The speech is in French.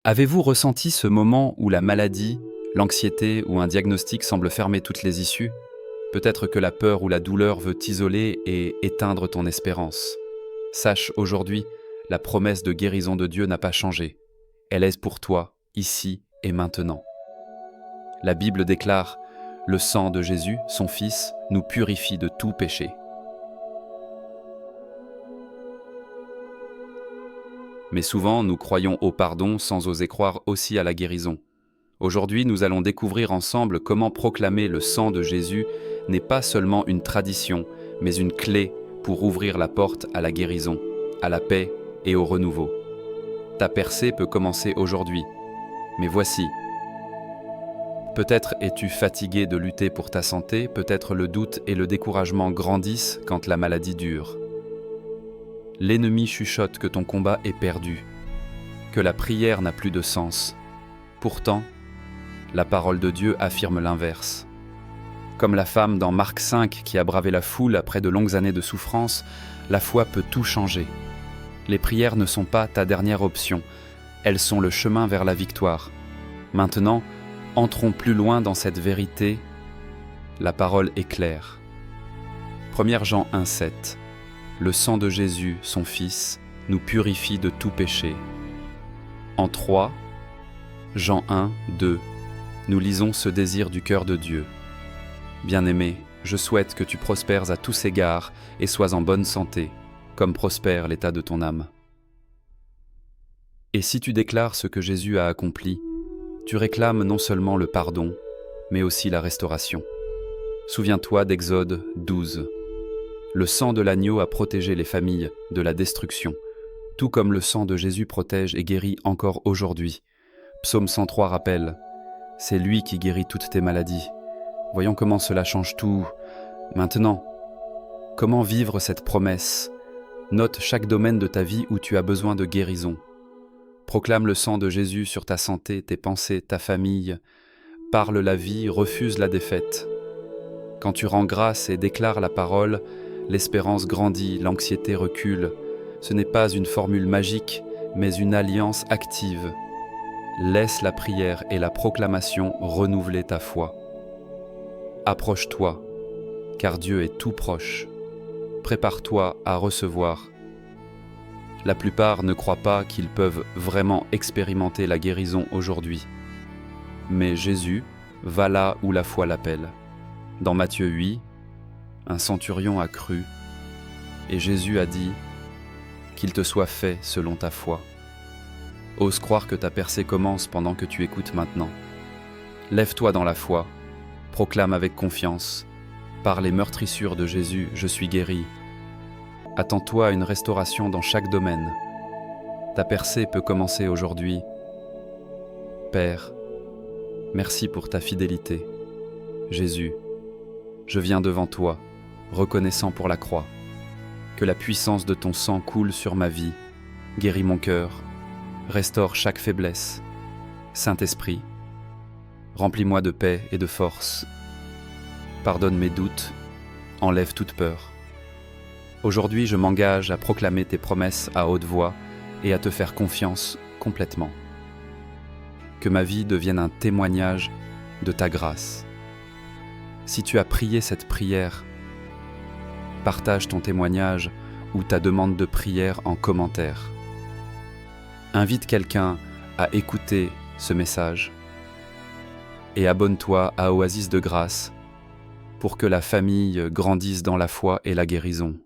Avez-vous ressenti ce moment où la maladie, l'anxiété ou un diagnostic semble fermer toutes les issues? Peut-être que la peur ou la douleur veut t'isoler et éteindre ton espérance. Sache aujourd'hui, la promesse de guérison de Dieu n'a pas changé. Elle est pour toi, ici et maintenant. La Bible déclare: Le sang de Jésus, son Fils, nous purifie de tout péché. Mais souvent, nous croyons au pardon sans oser croire aussi à la guérison. Aujourd'hui, nous allons découvrir ensemble comment proclamer le sang de Jésus n'est pas seulement une tradition, mais une clé pour ouvrir la porte à la guérison, à la paix et au renouveau. Ta percée peut commencer aujourd'hui, mais voici. Peut-être es-tu fatigué de lutter pour ta santé, peut-être le doute et le découragement grandissent quand la maladie dure. L'ennemi chuchote que ton combat est perdu, que la prière n'a plus de sens. Pourtant, la parole de Dieu affirme l'inverse. Comme la femme dans Marc 5 qui a bravé la foule après de longues années de souffrance, la foi peut tout changer. Les prières ne sont pas ta dernière option, elles sont le chemin vers la victoire. Maintenant, entrons plus loin dans cette vérité. La parole est claire. 1 Jean 1,7. Le sang de Jésus, son Fils, nous purifie de tout péché. En 3, Jean 1, 2, nous lisons ce désir du cœur de Dieu. Bien-aimé, je souhaite que tu prospères à tous égards et sois en bonne santé, comme prospère l'état de ton âme. Et si tu déclares ce que Jésus a accompli, tu réclames non seulement le pardon, mais aussi la restauration. Souviens-toi d'Exode 12. Le sang de l'agneau a protégé les familles de la destruction, tout comme le sang de Jésus protège et guérit encore aujourd'hui. Psaume 103 rappelle: c'est lui qui guérit toutes tes maladies. Voyons comment cela change tout. Maintenant, comment vivre cette promesse? Note chaque domaine de ta vie où tu as besoin de guérison. Proclame le sang de Jésus sur ta santé, tes pensées, ta famille. Parle la vie, refuse la défaite. Quand tu rends grâce et déclares la parole, l'espérance grandit, l'anxiété recule. Ce n'est pas une formule magique, mais une alliance active. Laisse la prière et la proclamation renouveler ta foi. Approche-toi, car Dieu est tout proche. Prépare-toi à recevoir. La plupart ne croient pas qu'ils peuvent vraiment expérimenter la guérison aujourd'hui. Mais Jésus va là où la foi l'appelle. Dans Matthieu 8, un centurion a cru, et Jésus a dit: qu'il te soit fait selon ta foi. Ose croire que ta percée commence pendant que tu écoutes maintenant. Lève-toi dans la foi, proclame avec confiance: par les meurtrissures de Jésus, je suis guéri. Attends-toi à une restauration dans chaque domaine. Ta percée peut commencer aujourd'hui. Père, merci pour ta fidélité. Jésus, je viens devant toi, reconnaissant pour la croix. Que la puissance de ton sang coule sur ma vie, guéris mon cœur, restaure chaque faiblesse. Saint-Esprit, remplis-moi de paix et de force. Pardonne mes doutes, enlève toute peur. Aujourd'hui, je m'engage à proclamer tes promesses à haute voix et à te faire confiance complètement. Que ma vie devienne un témoignage de ta grâce. Si tu as prié cette prière, partage ton témoignage ou ta demande de prière en commentaire. Invite quelqu'un à écouter ce message et abonne-toi à Oasis de Grâce pour que la famille grandisse dans la foi et la guérison.